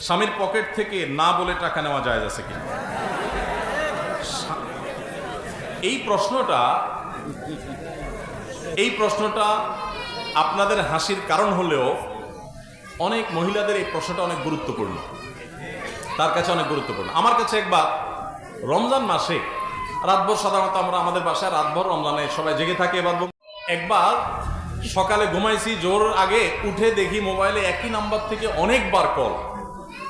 স্বামীর পকেট থেকে না বলে টাকা নেওয়া যায় আছে কি? এই প্রশ্নটা আপনাদের হাসির কারণ হলেও অনেক মহিলাদের এই প্রশ্নটা অনেক গুরুত্বপূর্ণ, তার কাছে অনেক গুরুত্বপূর্ণ। আমার কাছে একবার রমজান মাসে রাতভর, সাধারণত আমরা আমাদের বাসায় রাতভর রমজানে সবাই জেগে থাকে, একবার সকালে ঘুমাইছি, জোর আগে উঠে দেখি মোবাইলে একই নাম্বার থেকে অনেকবার কল,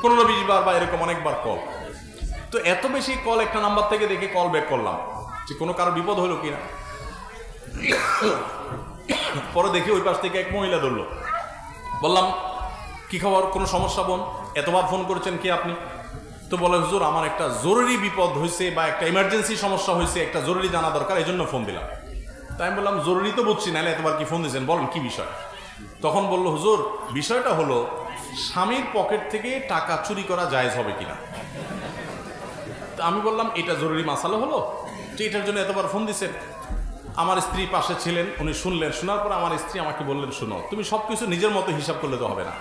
15-20 বার বা এরকম অনেকবার কল। তো এত বেশি কল একটা নাম্বার থেকে দেখে কল ব্যাক করলাম যে কোনো কারো বিপদ হলো কিনা। পরে দেখি ওই পাশ থেকে এক মহিলা ধরলো। বললাম, কি খবর, কোনো সমস্যা বোন? এতবার ফোন করেছেন কি আপনি? তো বলে, হুজুর আমার একটা জরুরি বিপদ হয়েছে বা একটা ইমার্জেন্সি সমস্যা হয়েছে, একটা জরুরি জানা দরকার, এই জন্য ফোন দিলাম। তাই আমি বললাম, জরুরি তো বুঝছি, নাহলে এতবার কি ফোন দিয়েছেন, বলেন কি বিষয়। তখন বলল, হুজুর বিষয়টা হলো স্বামীর পকেট থেকে টাকা চুরি করা জায়েজ হবে কিনা। তা আমি বললাম, এটা জরুরি মাসালা হলো যে এটার জন্য এতবার ফোন দিছেন। আমার স্ত্রী পাশে ছিলেন, উনি শুনলেন। শোনার পর আমার স্ত্রী আমাকে বললেন, শুনো, তুমি সবকিছু নিজের মতো হিসাব করলে তো হবে না,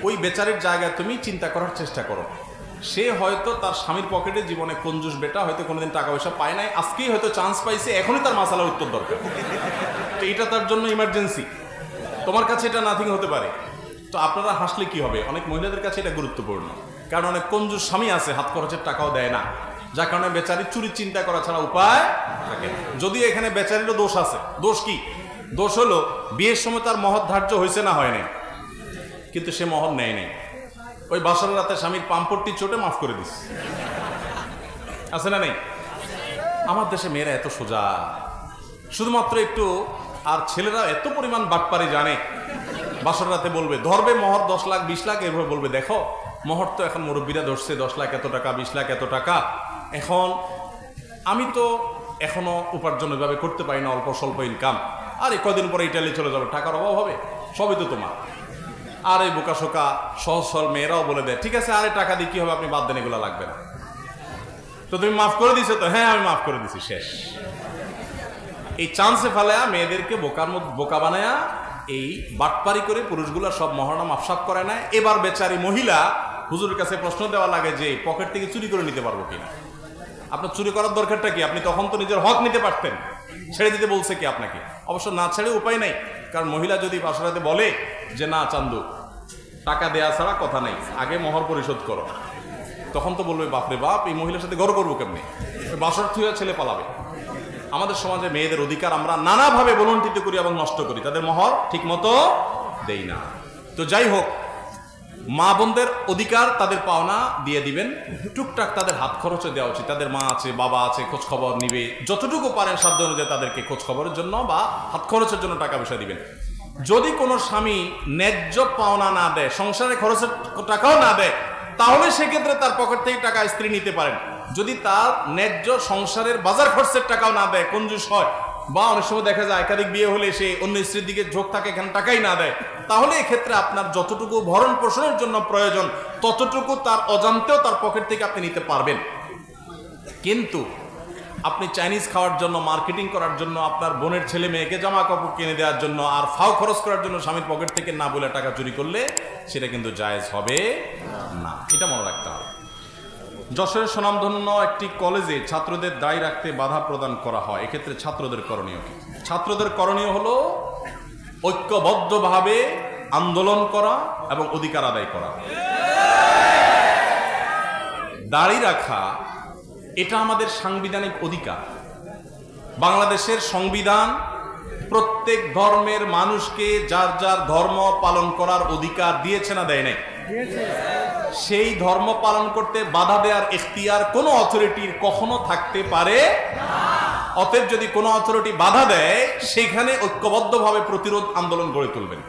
ওই বেচারির জায়গায় তুমি চিন্তা করার চেষ্টা করো। সে হয়তো তার স্বামীর পকেটে জীবনে কঞ্জুস বেটা, হয়তো কোনোদিন টাকা পয়সা পায় নাই, আজকেই হয়তো চান্স পাইছে, এখনই তার মাসালার উত্তর দরকার। তো এটা তার জন্য ইমার্জেন্সি, তোমার কাছে এটা নাথিং হতে পারে। তো আপনারা হাসলে কি হবে, অনেক মহিলাদের কাছে এটা গুরুত্বপূর্ণ, কারণ অনেক কঞ্জুস স্বামী আছে, হাত খরচের টাকাও দেয় না, যার কারণে বেচারি চুরির চিন্তা করা ছাড়া উপায় থাকে। যদিও এখানে বেচারিরও দোষ আছে। দোষ কি? দোষ হলো বিয়ের সময় তার মহর ধার্য হয়েছে না হয় নাই, কিন্তু সে মহর নেয় নাই। ওই বাসর রাতে স্বামীর পাম্পটটি চোটে মাফ করে দিস, আছে না নেই? আমার দেশে মেয়েরা এত সোজা, শুধুমাত্র একটু। আর ছেলেরা এত পরিমাণ বাটপারি জানে, বাসর রাতে বলবে, ধরবে মহর 10 লাখ 20 লাখ, এভাবে বলবে, দেখো মহর তো এখন মুরব্বীরা ধরছে 10 লাখ এত টাকা, 20 লাখ এত টাকা, এখন আমি তো এখনো উপার্জন এভাবে করতে পারি না, অল্প স্বল্প ইনকাম, আর এই কদিন পরে ইটালি চলে যাবে, টাকার অভাব হবে, সবই তো তোমার। আর এই বোকাশোকা সহজ সরল মেয়েরাও বলে দেয়, ঠিক আছে, আরে টাকা দিয়ে কি হবে, আপনি বাদ দেন, এগুলো লাগবে না। তো তুমি মাফ করে দিছো তো? হ্যাঁ আমি মাফ করে দিছি, শেষ। এই চান্সে ফেলায়া মেয়েদেরকে বোকা বানায়া এই বাটপারি করে পুরুষগুলা সব মহারণা মাফসাফ করে না। এবার বেচারি মহিলা হুজুরের কাছে প্রশ্ন দেওয়া লাগে যে পকেট থেকে চুরি করে নিতে পারবো কিনা। আপনার চুরি করার দরকারটা কি? আপনি তখন তো নিজের হক নিতে পারতেন, ছেড়ে দিতে বলছে কি আপনাকে? অবশ্য না ছেড়ে উপায় নাই, কারণ মহিলা যদি বাসরাতে বলে যে না চান্দু, টাকা দেয়া ছাড়া কথা নাই, আগে মহর পরিশোধ করো, তখন তো বলবে বাপরে বাপ, এই মহিলার সাথে গড় করবো কেমনি, বাসর থুয়া ছেলে পালাবে। আমাদের সমাজে মেয়েদের অধিকার আমরা নানাভাবে বলন্টিত করি এবং নষ্ট করি, তাদের মহর ঠিক মতো দেই না। তো যাই হোক, মা বোনদের অধিকার, তাদের পাওনা দিয়ে দিবেন, টুকটাক তাদের হাত খরচে দেওয়া উচিত। তাদের মা আছে, বাবা আছে, খোঁজ খবর নিবে, যতটুকু পারেন সাধ্য অনুযায়ী তাদেরকে খোঁজ খবরের জন্য বা হাত খরচের জন্য টাকা পয়সা দিবেন। যদি কোনো স্বামী ন্যায্য পাওনা না দেয়, সংসারে খরচের টাকাও না দেয়, তাহলে সেক্ষেত্রে তার পকেট থেকে টাকা স্ত্রী নিতে পারেন। যদি তার ন্যায্য সংসারের বাজার খরচের টাকাও না দেয়, কঞ্জুস হয়, বা অনেক সময় দেখা যায় একাধিক বিয়ে হলে সে অন্য স্ত্রীর দিকে ঝোঁক থাকে, এখানে টাকাই না দেয়, তাহলে এক্ষেত্রে আপনার যতটুকু ভরণ পোষণের জন্য প্রয়োজন ততটুকু তার অজান্তেও তার পকেট থেকে আপনি নিতে পারবেন। কিন্তু আপনি চাইনিজ খাওয়ার জন্য, মার্কেটিং করার জন্য, আপনার বোনের ছেলে মেয়েকে জামা কাপড় কিনে দেওয়ার জন্য আর ফাও খরচ করার জন্য স্বামীর পকেট থেকে না বলে টাকা চুরি করলে সেটা কিন্তু জায়েজ হবে না, এটা মনে রাখতে হবে। যশোরের সুনামধন্য একটি কলেজে ছাত্রদের দায়ী রাখতে বাধা প্রদান করা হয়, এক্ষেত্রে ছাত্রদের করণীয় কি? ছাত্রদের করণীয় হলো ঐক্যবদ্ধভাবে আন্দোলন করা এবং অধিকার আদায় করা। দাড়ি রাখা এটা আমাদের সাংবিধানিক অধিকার। বাংলাদেশের সংবিধান প্রত্যেক ধর্মের মানুষকে যার যার ধর্ম পালন করার অধিকার দিয়েছে না দেয় নাই? সেই ধর্ম পালন করতে বাধা দেওয়ার এখতিয়ার কোনো অথরিটির কখনো থাকতে পারে না। অতএব যদি কোনো অথরিটি বাধা দেয়, সেখানে ঐক্যবদ্ধভাবে প্রতিরোধ আন্দোলন গড়ে তুলবেন।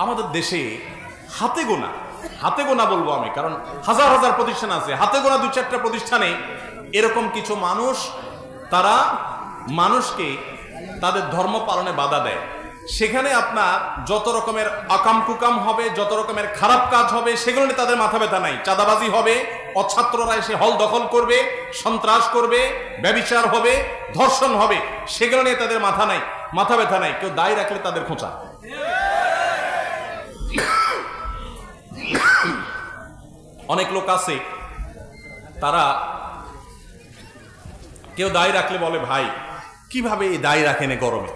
আমাদের দেশে হাতে গোনা বলবো আমি, কারণ হাজার হাজার প্রতিষ্ঠান আছে, হাতে গোনা 2-4টা প্রতিষ্ঠানে এরকম কিছু মানুষ, তারা মানুষকে তাদের ধর্ম পালনে বাধা দেয়। সেখানে আপনার যত রকমের আকাম কুকাম হবে, যত রকমের খারাপ কাজ হবে, সেগুলো নিয়ে তাদের মাথা ব্যথা নাই। চাঁদাবাজি হবে, অছাত্ররা এসে হল দখল করবে, সন্ত্রাস করবে, ব্যভিচার হবে, ধর্ষণ হবে, সেগুলো নিয়ে তাদের মাথা ব্যথা নাই। কেউ দায় রাখলে তাদের খোঁচা। অনেক লোক আছে, তারা কেউ দাড়ি রাখলে বলে, ভাই কিভাবে এই দাড়ি রাখেন গরমে,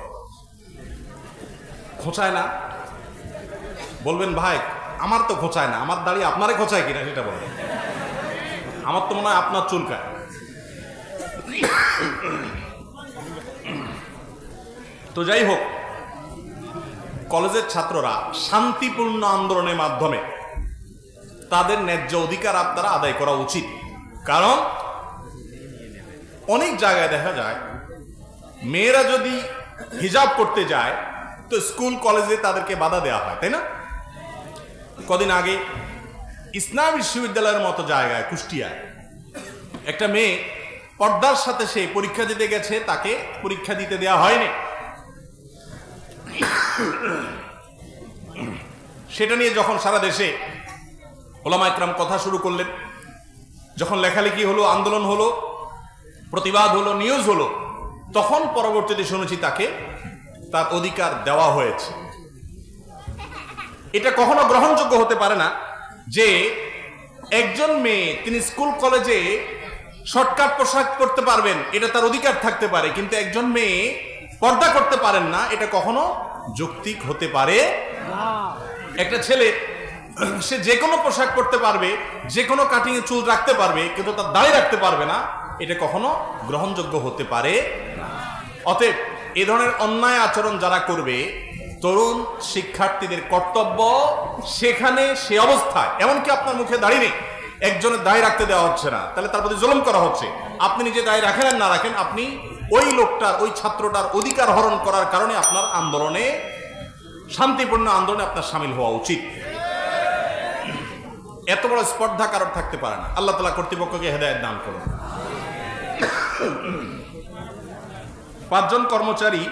খোঁচায় না? বলবেন ভাই আমার তো খোঁচায় না, আমার দাড়ি আপনারে খোঁচায় কিনা সেটা বলবেন। আমার তো মনে হয় আপনার চুলকায়। তো যাই হোক, কলেজের ছাত্ররা শান্তিপূর্ণ আন্দোলনের মাধ্যমে তাদের ন্যায্য অধিকার আপনারা আদায় করা উচিত। কারণ অনেক জায়গায় দেখা যায় মেয়েরা যদি হিজাব করতে যায় তো স্কুল কলেজে তাদেরকে বাধা দেওয়া হয়, তাই না? কদিন আগে ইসলাম বিশ্ববিদ্যালয়ের মতো জায়গায় কুষ্টিয়ায় একটা মেয়ে পর্দার সাথে সে পরীক্ষা দিতে গেছে, তাকে পরীক্ষা দিতে দেওয়া হয়নি। সেটা নিয়ে যখন সারা দেশে ওলামা ইকরাম কথা শুরু করলেন, যখন লেখালেখি হলো, আন্দোলন হলো, প্রতিবাদ হলো, নিউজ হলো, তখন পরবর্তীতে শুনেছি তাকে তার অধিকার দেওয়া হয়েছে। এটা কখনো গ্রহণযোগ্য হতে পারে না যে একজন মেয়ে তিনি স্কুল কলেজে শর্টকাট পোশাক করতে পারবেন, এটা তার অধিকার থাকতে পারে, কিন্তু একজন মেয়ে পর্দা করতে পারেন না, এটা কখনো যৌক্তিক হতে পারে না। একটা ছেলে সে যে কোনো পোশাক পরতে পারবে, যে কোনো কাটিং এ চুল রাখতে পারবে, কিন্তু তার দাড়ি রাখতে পারবে না, এটা কখনো গ্রহণযোগ্য হতে পারে না। অতএব এ ধরনের অন্যায় আচরণ যারা করবে, তরুণ শিক্ষার্থীদের কর্তব্য সেখানে সে অবস্থায়, এমনকি আপনার মুখে দাড়ি নেই, একজনের দাড়ি রাখতে দেওয়া হচ্ছে না, তাহলে তার প্রতি জুলুম করা হচ্ছে। আপনি নিজে দাড়ি রাখেন আর না রাখেন, আপনি ওই লোকটার, ওই ছাত্রটার অধিকার হরণ করার কারণে আপনার আন্দোলনে, শান্তিপূর্ণ আন্দোলনে আপনার সামিল হওয়া উচিত। এত বড় স্পর্ধা কারোর থাকতে পারে না। আল্লাহ তাআলা কর্তৃপক্ষকে হেদায়েত দান করুন। 5 জন কর্মচারী,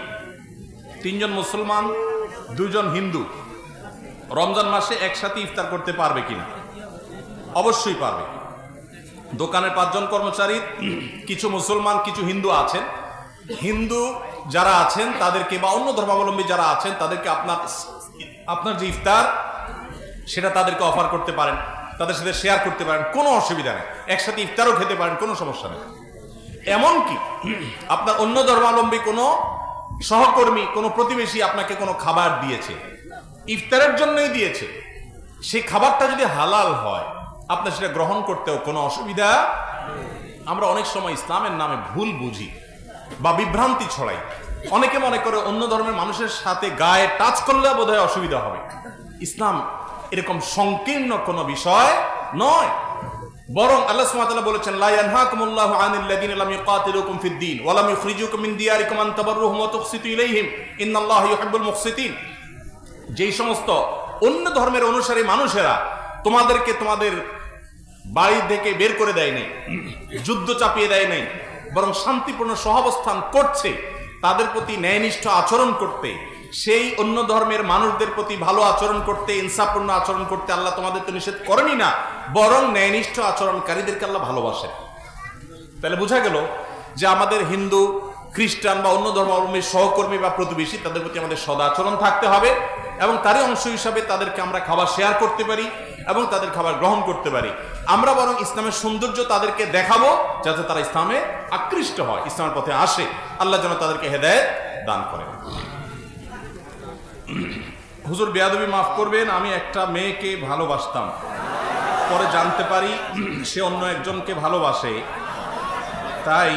3 জন মুসলমান, 2 জন হিন্দু রমজান মাসে একসাথে ইফতার করতে পারবে কিনা? অবশ্যই পারবে। দোকানের 5 জন কর্মচারী, কিছু মুসলমান কিছু হিন্দু আছেন, হিন্দু যারা আছেন তাদেরকে বা অন্য ধর্মাবলম্বী যারা আছেন তাদেরকে আপনার যে ইফতার সেটা তাদেরকে অফার করতে পারেন, তাদের সাথে শেয়ার করতে পারেন, কোনো অসুবিধা নেই। একসাথে ইফতারও খেতে পারেন, কোনো সমস্যা নেই। এমনকি আপনার অন্য ধর্মাবলম্বী কোনো সহকর্মী, কোনো প্রতিবেশী আপনাকে কোনো খাবার দিয়েছে, ইফতারের জন্যই দিয়েছে, সেই খাবারটা যদি হালাল হয় আপনার সেটা গ্রহণ করতেও কোনো অসুবিধা। আমরা অনেক সময় ইসলামের নামে ভুল বুঝি বা বিভ্রান্তি ছড়াই। অনেকে মনে করে অন্য ধর্মের মানুষের সাথে গায়ে টাচ করলে বোধহয় অসুবিধা হবে। ইসলাম এরকম সংকীর্ণ কোনো বিষয় নয়, বরং আল্লাহ সুবহানাহু ওয়া তাআলা বলেছেন, লা ইয়ানহাকুমুল্লাহু আনিল লাযিনা লাম ইউকাতিলুকুম ফিদ-দীন ওয়া লাম ইখরিজুকুম মিন দিয়ারিকুম আন তাবাররুহুম ওয়া তুকসিতু ইলাইহিম ইন্নাল্লাহা ইউহিব্বুল মুকসিতিন। যেই সমস্ত অন্য ধর্মের অনুসারী মানুষেরা তোমাদেরকে তোমাদের বাড়ি থেকে বের করে দেয় নাই, যুদ্ধ চাপিয়ে দেয় নাই, বরং শান্তিপূর্ণ সহাবস্থান করছে, তাদের প্রতি ন্যায়নিষ্ঠ আচরণ করতে, সেই অন্য ধর্মের মানুষদের প্রতি ভালো আচরণ করতে, ইনসাফপূর্ণ আচরণ করতে আল্লাহ তোমাদের তো নিষেধ করেনি না, বরং ন্যায়নিষ্ঠ আচরণকারীদেরকে আল্লাহ ভালোবাসেন। তাহলে বোঝা গেল যে আমাদের হিন্দু, খ্রিস্টান বা অন্য ধর্মাবলম্বী সহকর্মী বা প্রতিবেশী, তাদের প্রতি আমাদের সদাচরণ থাকতে হবে এবং তারই অংশ হিসাবে তাদেরকে আমরা খাবার শেয়ার করতে পারি এবং তাদের খাবার গ্রহণ করতে পারি। আমরা বরং ইসলামের সৌন্দর্য তাদেরকে দেখাবো যাতে তারা ইসলামে আকৃষ্ট হয়, ইসলামের পথে আসে। আল্লাহ যেন তাদেরকে হেদায়েত দান করেন। হুজুর বেয়াদবি মাফ করবেন, আমি একটা মেয়েকে ভালোবাসতাম, পরে জানতে পারি সে অন্য একজনকে ভালোবাসে, তাই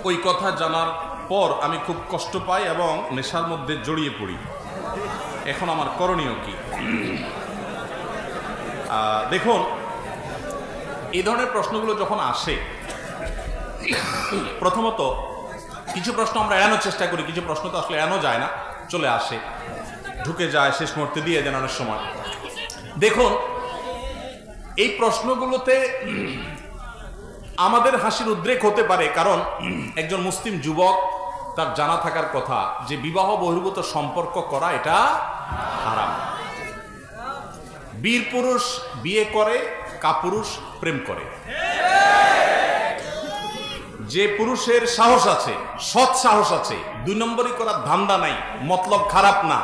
ওই কথা জানার পর আমি খুব কষ্ট পাই এবং নেশার মধ্যে জড়িয়ে পড়ি। এখন আমার করণীয় কি? দেখুন, এই ধরনের প্রশ্নগুলো যখন আসে, প্রথমত কিছু প্রশ্ন আমরা এড়ানোর চেষ্টা করি, কিছু প্রশ্ন তো আসলে এড়ানো যায় না, চলে আসে, ঢুকে যায়, শেষ মুহূর্তে দিয়ে দেন অনেক সময়। দেখুন, এই প্রশ্নগুলোতে আমাদের হাসির উদ্রেক হতে পারে, কারণ একজন মুসলিম যুবক তার জানা থাকার কথা যে বিবাহ বহির্ভূত সম্পর্ক করা এটা হারাম। বীর পুরুষ বিয়ে করে, কাপুরুষ প্রেম করে। যে পুরুষের সাহস আছে, সৎ সাহস আছে, 2 নম্বরই করার ধান্দা নাই, মতলব খারাপ না,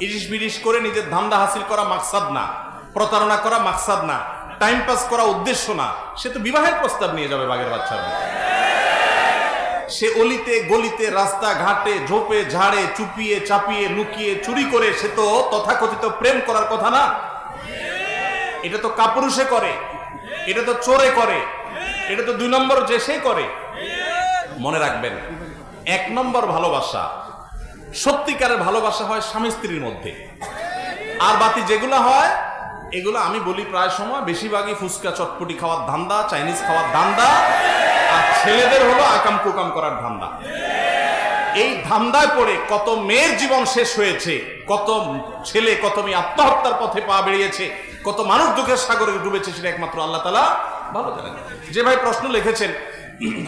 ইরিশ বিরিশ করে নিজের ধান্দা হাসিল করা মাকসাদ না, প্রতারণা করা মাকসাদ না, টাইম পাস করা উদ্দেশ্য না, সে তো বিবাহের প্রস্তাব নিয়ে যাবে বাঘের বাচ্চা। সে অলিতে গলিতে রাস্তা ঘাটে ঝোপে ঝাড়ে চুপিয়ে চাপিয়ে লুকিয়ে চুরি করে সে তো তথাকথিত প্রেম করার কথা না। এটা তো কাপুরুষে করে, এটা তো চোরে করে, এটা তো 2 নম্বর যে সে করে। মনে রাখবেন, 1 নম্বর ভালোবাসা, সত্যিকারের ভালোবাসা হয় স্বামী স্ত্রীর মধ্যে। আর বাকি যেগুলো হয় এগুলো আমি বলি প্রায় সময় বেশিরভাগই ফুচকা চটপটি খাওয়ার ধান্দা, চাইনিজ খাওয়ার ধান্দা, আর ছেলেদের হলো আকাম কুকাম করার ধান্দা। এই ধান্দায় পড়ে কত মেয়ের জীবন শেষ হয়েছে, কত ছেলে কত মেয়ে আত্মহত্যার পথে পা বেরিয়েছে, কত মানুষ দুঃখের সাগরে ডুবেছে, সেটা একমাত্র আল্লাহ তাআলা ভালো জানেন। যে ভাই প্রশ্ন লিখেছেন,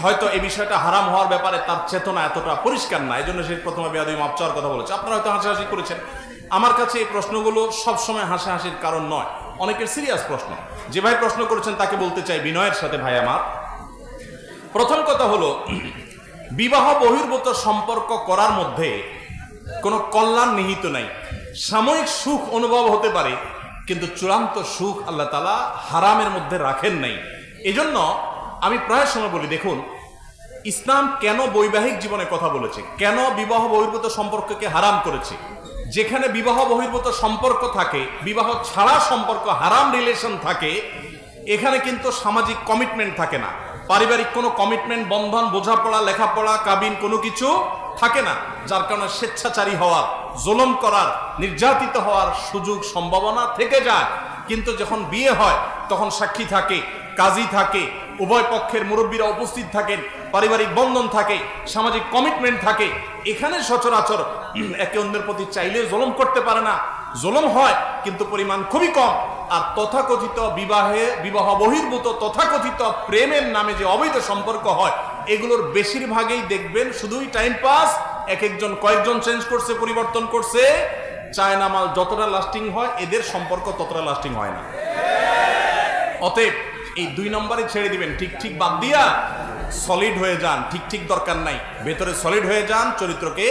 হয়তো এই বিষয়টা হারাম হওয়ার ব্যাপারে তার চেতনা এতটা পরিষ্কার না, এই জন্য সে প্রথমে বেয়াদবি মাপ চাওয়ার কথা বলেছে। আপনারা হয়তো হাসাহাসি করেছেন। আমার কাছে এই প্রশ্নগুলো সবসময় হাসাহাসির কারণ নয়, অনেকের সিরিয়াস প্রশ্ন। যে ভাই প্রশ্ন করেছেন তাকে বলতে চাই বিনয়ের সাথে, ভাই আমার, প্রথম কথা হলো বিবাহ বহির্ভূত সম্পর্ক করার মধ্যে কোনো কল্যাণ নিহিত নাই। সাময়িক সুখ অনুভব হতে পারে, কিন্তু চূড়ান্ত সুখ আল্লাহ তাআলা হারামের মধ্যে রাখেন নাই। এজন্য আমি প্রায় সময় বলি, দেখুন ইসলাম কেন বৈবাহিক জীবনের কথা বলেছে, কেন বিবাহ বহির্ভূত সম্পর্ককে হারাম করেছে। যেখানে বিবাহ বহির্ভূত সম্পর্ক থাকে, বিবাহ ছাড়া সম্পর্ক, হারাম রিলেশন থাকে, এখানে কিন্তু সামাজিক কমিটমেন্ট থাকে না, পারিবারিক কোনো কমিটমেন্ট, বন্ধন, বোঝাপড়া, লেখাপড়া, কাবিন কোনো কিছু থাকে না। যার কারণে স্বেচ্ছাচারী হওয়ার, জুলুম করার, নির্যাতিত হওয়ার সুযোগ সম্ভাবনা থেকে যায়। কিন্তু যখন বিয়ে হয় তখন সাক্ষী থাকে, কাজী থাকে, উভয় পক্ষের মুরব্বীরা উপস্থিত থাকেন, পারিবারিক বন্ধন থাকে, সামাজিক কমিটমেন্ট থাকে। এখানে সচরাচর একে অন্যের প্রতি চাইলে জুলুম করতে পারে না, জুলুম হয় কিন্তু পরিমাণ খুবই কম। আর তথাকথিত বিবাহ বহির্ভূত তথাকথিত প্রেমের নামে যে অবৈধ সম্পর্ক হয়, এগুলোর বেশিরভাগই দেখবেন শুধুই টাইম পাস। এক একজন কয়েকজন চেঞ্জ করছে, পরিবর্তন করছে। চায়না মাল যতটা লাস্টিং হয়, এদের সম্পর্ক ততটা লাস্টিং হয় না। অতএব এই 2 নম্বরে ছেড়ে দিবেন, ঠিক ঠিক বাদ দিয়া সলিড হয়ে যান। ঠিক ঠিক দরকার নাই, ভেতরে সলিড হয়ে যান, চরিত্রকে